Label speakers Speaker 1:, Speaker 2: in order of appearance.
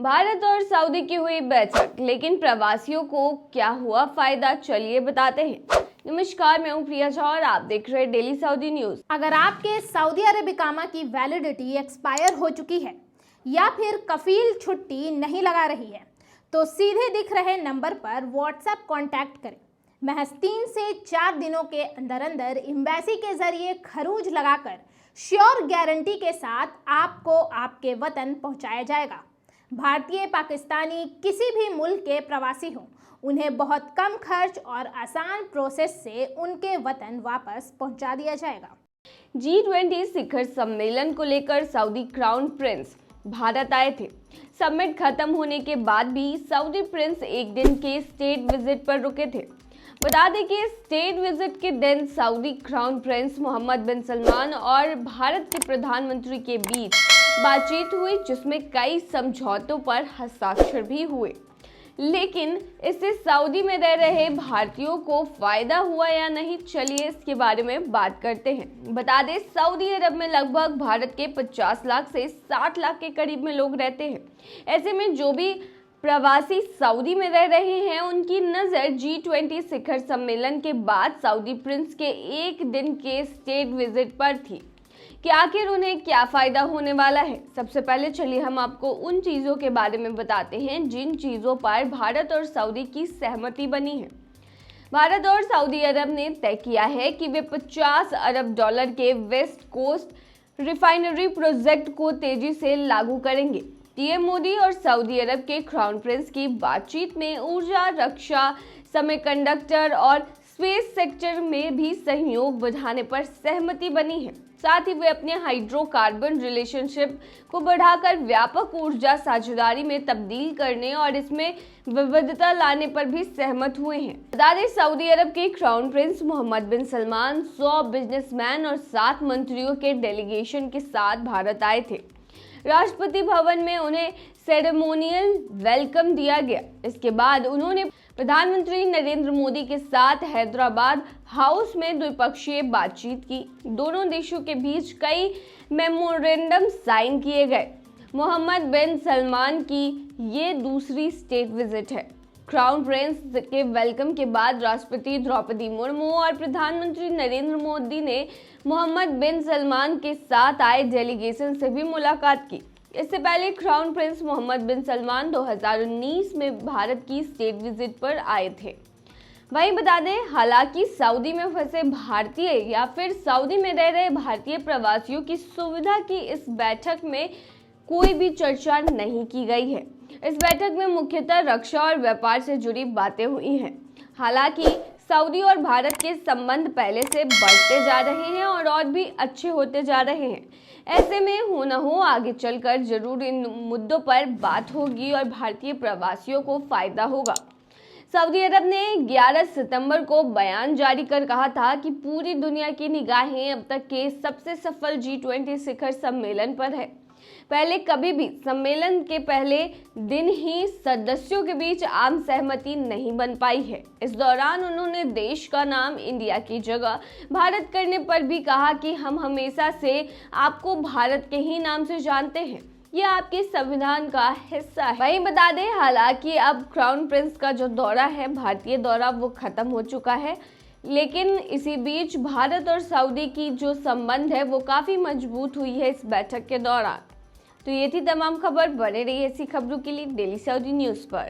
Speaker 1: भारत और सऊदी की हुई बैठक, लेकिन प्रवासियों को क्या हुआ फायदा, चलिए बताते हैं। नमस्कार, मैं हूं प्रिया झा और आप देख रहे हैं डेली सऊदी न्यूज।
Speaker 2: अगर आपके सऊदी अरब इकामा की वैलिडिटी एक्सपायर हो चुकी है या फिर कफील छुट्टी नहीं लगा रही है तो सीधे दिख रहे नंबर पर व्हाट्सएप कांटेक्ट करें। महज 3 से 4 दिनों के अंदर अंदर एम्बेसी के जरिए खरूज लगाकर श्योर गारंटी के साथ आपको आपके वतन पहुंचाया जाएगा। भारतीय, पाकिस्तानी, किसी भी मुल्क के प्रवासी हों, उन्हें बहुत कम खर्च और आसान प्रोसेस से उनके वतन वापस पहुंचा दिया जाएगा।
Speaker 1: G20 शिखर सम्मेलन को लेकर सऊदी क्राउन प्रिंस भारत आए थे। समिट खत्म होने के बाद भी सऊदी प्रिंस एक दिन के स्टेट विजिट पर रुके थे। बता दें कि स्टेट विजिट के दिन सऊदी क्राउन प्रिंस मोहम्मद बिन सलमान और भारत के प्रधानमंत्री के बीच बातचीत हुई, जिसमें कई समझौतों पर हस्ताक्षर भी हुए। लेकिन इससे सऊदी में रह रहे भारतीयों को फायदा हुआ या नहीं, चलिए इसके बारे में बात करते हैं। बता दें, सऊदी अरब में लगभग भारत के 50 लाख से 60 लाख के करीब में लोग रहते हैं। ऐसे में जो भी प्रवासी सऊदी में रह रहे हैं, उनकी नज़र G20 शिखर सम्मेलन के बाद सऊदी प्रिंस के एक दिन के स्टेट विजिट पर थी कि आखिर उन्हें क्या फ़ायदा होने वाला है। सबसे पहले चलिए हम आपको उन चीज़ों के बारे में बताते हैं जिन चीज़ों पर भारत और सऊदी की सहमति बनी है। भारत और सऊदी अरब ने तय किया है कि वे $50 अरब के वेस्ट कोस्ट रिफाइनरी प्रोजेक्ट को तेजी से लागू करेंगे। पीएम मोदी और सऊदी अरब के क्राउन प्रिंस की बातचीत में ऊर्जा, रक्षा, सेमीकंडक्टर और स्पेस सेक्टर में भी सहयोग बढ़ाने पर सहमति बनी है। साथ ही वे अपने हाइड्रोकार्बन रिलेशनशिप को बढ़ाकर व्यापक ऊर्जा साझेदारी में तब्दील करने और इसमें विविधता लाने पर भी सहमत हुए हैं। बता दें, सऊदी अरब के क्राउन प्रिंस मोहम्मद बिन सलमान 100 बिजनेसमैन और 7 मंत्रियों के डेलीगेशन के साथ भारत आए थे। राष्ट्रपति भवन में उन्हें सेरेमोनियल वेलकम दिया गया। इसके बाद उन्होंने प्रधानमंत्री नरेंद्र मोदी के साथ हैदराबाद हाउस में द्विपक्षीय बातचीत की। दोनों देशों के बीच कई मेमोरेंडम साइन किए गए। मोहम्मद बिन सलमान की ये दूसरी स्टेट विजिट है। क्राउन प्रिंस के वेलकम के बाद राष्ट्रपति द्रौपदी मुर्मू और प्रधानमंत्री नरेंद्र मोदी ने मोहम्मद बिन सलमान के साथ आए डेलीगेशन से भी मुलाकात की। इससे पहले क्राउन प्रिंस मोहम्मद बिन सलमान 2019 में भारत की स्टेट विजिट पर आए थे। वहीं बता दें, हालांकि सऊदी में फंसे भारतीय या फिर सऊदी में रह रहे भारतीय प्रवासियों की सुविधा की इस बैठक में कोई भी चर्चा नहीं की गई है। इस बैठक में मुख्यतः रक्षा और व्यापार से जुड़ी बातें हुई हैं। हालांकि सऊदी और भारत के संबंध पहले से बढ़ते जा रहे हैं और भी अच्छे होते जा रहे हैं। ऐसे में हो न हो आगे चलकर जरूर इन मुद्दों पर बात होगी और भारतीय प्रवासियों को फायदा होगा। सऊदी अरब ने 11 सितंबर को बयान जारी कर कहा था कि पूरी दुनिया की निगाहें अब तक के सबसे सफल G20 शिखर सम्मेलन पर है। पहले कभी भी सम्मेलन के पहले दिन ही सदस्यों के बीच आम सहमति नहीं बन पाई है। इस दौरान उन्होंने देश का नाम इंडिया की जगह भारत करने पर भी कहा कि हम हमेशा से आपको भारत के ही नाम से जानते हैं, यह आपके संविधान का हिस्सा है। वहीं बता दें, हालांकि अब क्राउन प्रिंस का जो दौरा है, भारतीय दौरा, वो खत्म हो चुका है, लेकिन इसी बीच भारत और सऊदी की जो संबंध है वो काफ़ी मजबूत हुई है इस बैठक के दौरान। तो ये थी तमाम खबर। बने रहिए ऐसी खबरों के लिए डेली सऊदी न्यूज़ पर।